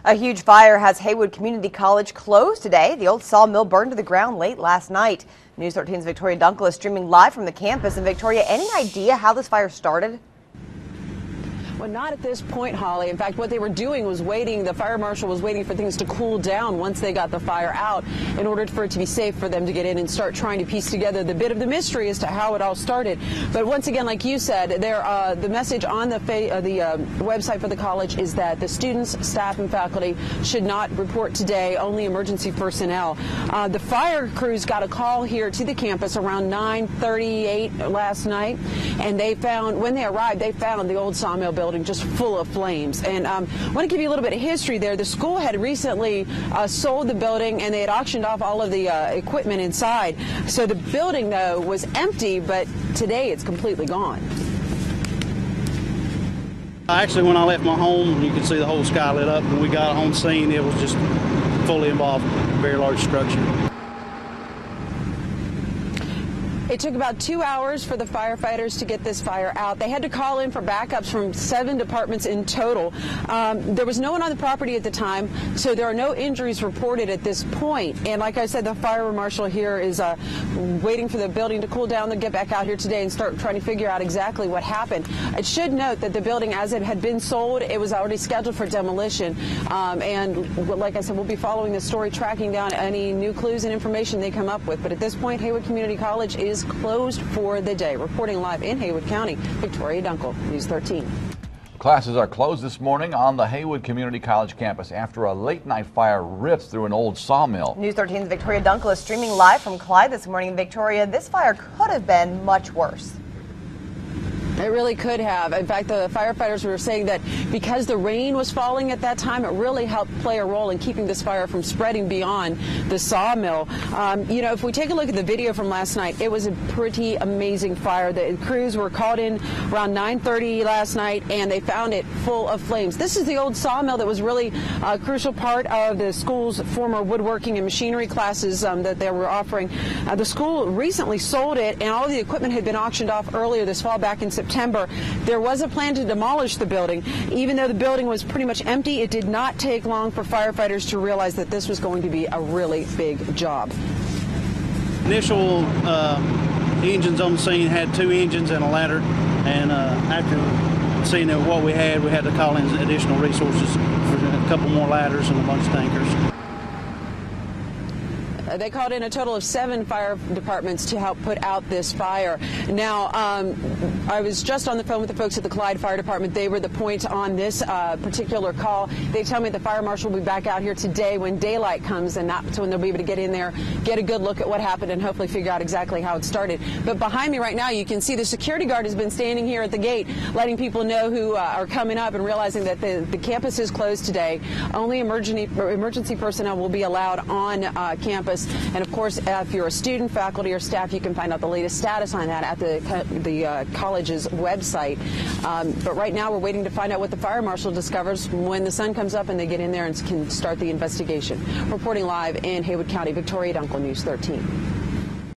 A huge fire has Haywood Community College closed today. The old sawmill burned to the ground late last night. News 13's Victoria Dunkel is streaming live from the campus. And Victoria, any idea how this fire started? Well, not at this point, Holly. In fact, what they were doing was waiting. The fire marshal was waiting for things to cool down once they got the fire out in order for it to be safe for them to get in and start trying to piece together the bit of the mystery as to how it all started. But once again, like you said, the message on the website for the college is that the students, staff, and faculty should not report today, only emergency personnel. The fire crews got a call here to the campus around 9:38 last night, and when they arrived, they found the old sawmill building just full of flames. And I want to give you a little bit of history there. The school had recently sold the building, and they had auctioned off all of the equipment inside. So the building, though, was empty, but today it's completely gone. Actually, when I left my home, you could see the whole sky lit up. When we got on scene, it was just fully involved, very large structure. It took about 2 hours for the firefighters to get this fire out. They had to call in for backups from 7 departments in total. There was no one on the property at the time, so there are no injuries reported at this point. And like I said, the fire marshal here is waiting for the building to cool down. They'll get back out here today and start trying to figure out exactly what happened. I should note that the building, as it had been sold, it was already scheduled for demolition. And like I said, we'll be following the story, tracking down any new clues and information they come up with. But at this point, Haywood Community College is closed for the day. Reporting live in Haywood County, Victoria Dunkel, News 13. Classes are closed this morning on the Haywood Community College campus after a late-night fire ripped through an old sawmill. News 13's Victoria Dunkel is streaming live from Clyde this morning. Victoria, this fire could have been much worse. It really could have. In fact, the firefighters were saying that because the rain was falling at that time, it really helped play a role in keeping this fire from spreading beyond the sawmill. You know, if we take a look at the video from last night, it was a pretty amazing fire. The crews were called in around 9:30 last night, and they found it full of flames. This is the old sawmill that was really a crucial part of the school's former woodworking and machinery classes that they were offering. The school recently sold it, and all of the equipment had been auctioned off earlier this fall, back in September. There was a plan to demolish the building. Even though the building was pretty much empty, it did not take long for firefighters to realize that this was going to be a really big job. Initial engines on the scene had 2 engines and a ladder, and after seeing what we had to call in additional resources for a couple more ladders and a bunch of tankers. They called in a total of 7 fire departments to help put out this fire. Now, I was just on the phone with the folks at the Clyde Fire Department. They were the point on this particular call. They tell me the fire marshal will be back out here today when daylight comes, and that's when they'll be able to get in there, get a good look at what happened, and hopefully figure out exactly how it started. But behind me right now, you can see the security guard has been standing here at the gate, letting people know who are coming up and realizing that the campus is closed today. Only emergency personnel will be allowed on campus. And of course, if you're a student, faculty, or staff, you can find out the latest status on that at the college's website. But right now, we're waiting to find out what the fire marshal discovers when the sun comes up and they get in there and can start the investigation. Reporting live in Haywood County, Victoria Dunkel, News 13.